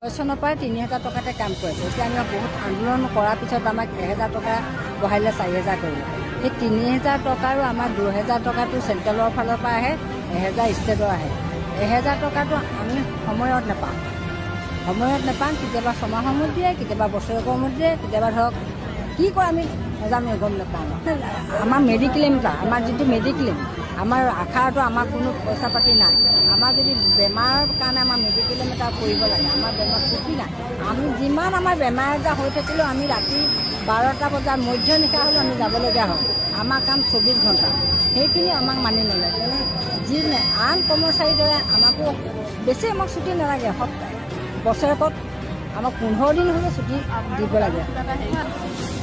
চনৰ পৰা ৩,০০০ টকাতে কাম কৰিছে। এতিয়া আমি বহুত আন্দোলন কৰাৰ পিছত আমাক ১,০০০ টকা বঢ়াইলে ৪,০০০ কৰিলে। সেই ৩,০০০ টকাৰো আমাৰ ২,০০০ টকাটো চেণ্ট্ৰেলৰ ফালৰ পৰা আহে, ১,০০০ ষ্টেটৰ আহে। ১,০০০ টকাটো আমি সময়ত নাপাওঁ। কেতিয়াবা ছমাহৰ মূৰত দিয়ে, কেতিয়াবা বছৰেকৰ মূৰত দিয়ে, কেতিয়াবা ধৰক কি কৰে আমি নাজানো, গম নাপাওঁ। আমাৰ মেডিক্লেইম এটা, আমাৰ যিটো মেডিক্লেইম, আমাৰ আশাৰটো আমাৰ কোনো পইচা পাতি নাই। আমাৰ যদি বেমাৰৰ কাৰণে আমাৰ মেডিক্লেইম এটা কৰিব লাগে, আমাৰ বেমাৰ ছুটি নাই। আমি যিমান আমাৰ বেমাৰ আজাৰ হৈ থাকিলেও আমি ৰাতি ১২টা বজাত মধ্যনিশা হ'লেও আমি যাবলগীয়া হয়। আমাৰ কাম ২৪ ঘণ্টা, সেইখিনি আমাক মানি নলয়। তেনে যি আন কৰ্মচাৰীৰ দৰে আমাকো বেছি আমাক ছুটি নালাগে। বছৰেকত আমাক ১৫ দিন হ'লেও ছুটি দিব লাগে।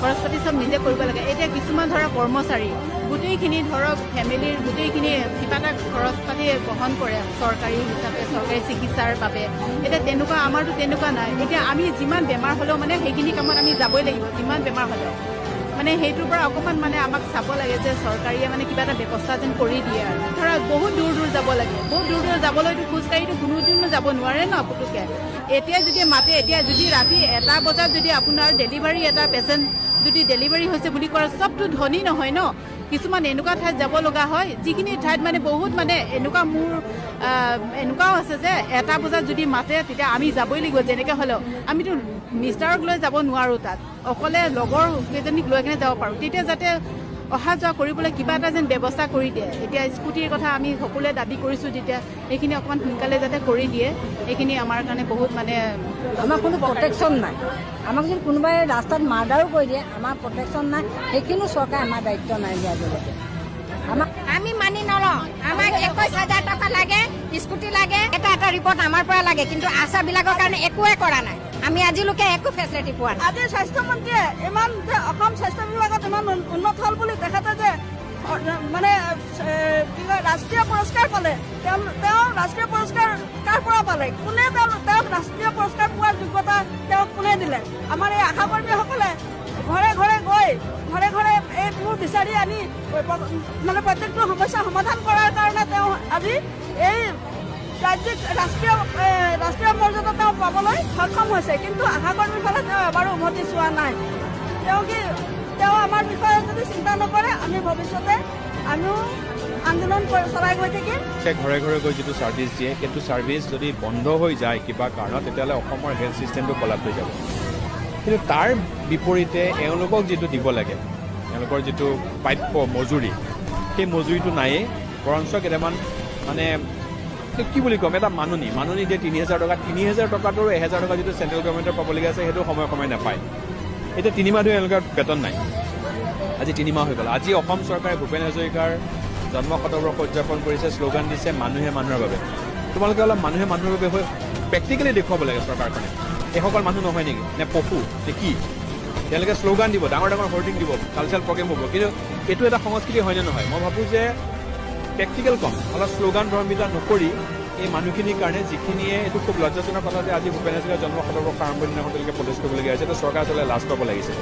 খৰচ পাতি চব নিজে কৰিব লাগে। এতিয়া কিছুমান ধৰক কৰ্মচাৰী গোটেইখিনি ধৰক ফেমিলিৰ গোটেইখিনি কিবা এটা খৰচ পাতি বহন কৰে চৰকাৰী হিচাপে, চৰকাৰী চিকিৎসাৰ বাবে। এতিয়া তেনেকুৱা আমাৰতো তেনেকুৱা নাই। এতিয়া আমি যিমান বেমাৰ হ'লেও মানে সেইখিনি কামত আমি যাবই লাগিব, যিমান বেমাৰ হ'লেও। মানে সেইটোৰ পৰা অকণমান মানে আমাক চাব লাগে যে চৰকাৰীয়ে মানে কিবা এটা ব্যৱস্থা যেন কৰি দিয়ে আৰু। ধৰক বহুত দূৰ যাব লাগে, বহুত দূৰ যাবলৈতো খোজকাঢ়িতো কোনোদিনো যাব নোৱাৰে ন পুতুকে। এতিয়া যদি মাতে, এতিয়া যদি ৰাতি ১টা বজাত যদি আপোনাৰ ডেলিভাৰী এটা পেচেণ্ট যদি ডেলিভাৰী হৈছে বুলি কয়, চবতো ধনী নহয় ন। কিছুমান এনেকুৱা ঠাইত যাব লগা হয়, যিখিনি ঠাইত মানে বহুত মানে এনেকুৱা মোৰ এনেকুৱাও আছে যে ১টা বজাত যদি মাতে তেতিয়া আমি যাবই লাগিব যেনেকৈ হ'লেও। আমিতো মিষ্টাৰক লৈ যাব নোৱাৰোঁ তাত, অকলে লগৰ কেইজনীক লৈ কিনে যাব পাৰোঁ। তেতিয়া যাতে অহা যোৱা কৰিবলৈ কিবা এটা যেন ব্যৱস্থা কৰি দিয়ে। এতিয়া স্কুটিৰ কথা আমি সকলোৱে দাবী কৰিছোঁ, যেতিয়া সেইখিনি অকণমান সোনকালে যাতে কৰি দিয়ে, সেইখিনি আমাৰ কাৰণে বহুত মানে আমাৰ কোনো প্ৰটেকশ্যন নাই। আমাক যদি কোনোবাই ৰাস্তাত মাৰ্ডাৰো কৰি দিয়ে, আমাৰ প্ৰটেকশ্যন নাই। সেইখিনিও চৰকাৰে আমাৰ দায়িত্ব নাই দিয়াৰ জৰিয়তে আমি মানি নলওঁ। আমাক ২১,০০০ টকা লাগে, স্কুটি লাগে, এটা ৰিপৰ্ট আমাৰ পৰা লাগে, কিন্তু আশাবিলাকৰ কাৰণে একোৱে কৰা নাই। আমি আজিলৈকে একো ফেচিলিটি পোৱা নাই। আজি স্বাস্থ্যমন্ত্ৰীয়ে ইমান যে অসম স্বাস্থ্য বিভাগত ইমান উন্নত হ'ল বুলি তেখেতে যে মানে কি কয় ৰাষ্ট্ৰীয় পুৰস্কাৰ পালে। তেওঁ ৰাষ্ট্ৰীয় পুৰস্কাৰ কাৰ পৰা পালে? কোনে তেওঁক ৰাষ্ট্ৰীয় পুৰস্কাৰ পোৱাৰ যোগ্যতা তেওঁক কোনে দিলে? আমাৰ এই আশাকৰ্মীসকলে ঘৰে ঘৰে গৈ এইবোৰ বিচাৰি আনি মানে প্ৰত্যেকটো সমস্যা সমাধান কৰাৰ কাৰণে তেওঁ আজি এই ৰাষ্ট্ৰীয় মৰ্যাদা তেওঁ পাবলৈ সক্ষম হৈছে। কিন্তু আশাকৰ্মীৰ ফালে তেওঁ এবাৰো উভতি চোৱা নাই। তেওঁ আমাৰ বিষয়ে যদি চিন্তা নকৰে, আমি ভৱিষ্যতে আমিও আন্দোলন চলাই গৈ থাকিম। ঘৰে ঘৰে গৈ যিটো ছাৰ্ভিচ দিয়ে, সেইটো ছাৰ্ভিচ যদি বন্ধ হৈ যায় কিবা কাৰণত, তেতিয়াহ'লে অসমৰ হেল্থ ছিষ্টেমটো কলাপ হৈ যাব। কিন্তু তাৰ বিপৰীতে এওঁলোকক যিটো দিব লাগে, তেওঁলোকৰ যিটো প্ৰাপ্য মজুৰি, সেই মজুৰিটো নায়েই। বৰঞ্চ কেইটামান মানে কি বুলি ক'ম, এটা মাননি দিয়ে ৩,০০০ টকা। ৩,০০০ টকাটো ১,০০০ টকা যিটো চেণ্ট্ৰেল গভৰ্ণমেণ্টৰ পাবলগীয়া আছে, সেইটো সময়ে নাপায়। এতিয়া ৩ মাহ ধৰি এওঁলোকৰ বেতন নাই। আজি ৩ মাহ হৈ গ'ল। আজি অসম চৰকাৰে ভূপেন হাজৰিকাৰ জন্ম শতবৰ্ষ উদযাপন কৰিছে, শ্লোগান দিছে মানুহে মানুহৰ বাবে। তোমালোকে অলপ মানুহে মানুহৰ বাবে হৈ প্ৰেক্টিকেলি দেখুৱাব লাগে চৰকাৰখনে। এইসকল মানুহ নহয় নেকি, নে পশু, নে কি? তেওঁলোকে শ্লোগান দিব, ডাঙৰ ডাঙৰ হৰ্ডিং দিব, কালচাৰেল প্ৰগ্ৰেম হ'ব, কিন্তু এইটো এটা সংস্কৃতি হয়নে নহয়? মই ভাবোঁ যে প্ৰেক্টিকেল কম, অলপ শ্লোগান ধৰ্মিতা নকৰি এই মানুহখিনিৰ কাৰণে, যিখিনিয়ে এইটো খুব লজ্জাজনক কথা যে আজি ভূপেন হাজৰিকাৰ জন্ম শতবৰ্ষ আৰম্ভণি দিনাখন তেওঁলোকে প্ৰটেষ্ট কৰিবলগীয়া হৈছে, এইটো চৰকাৰে আচলতে লাজ পাব লাগিছে।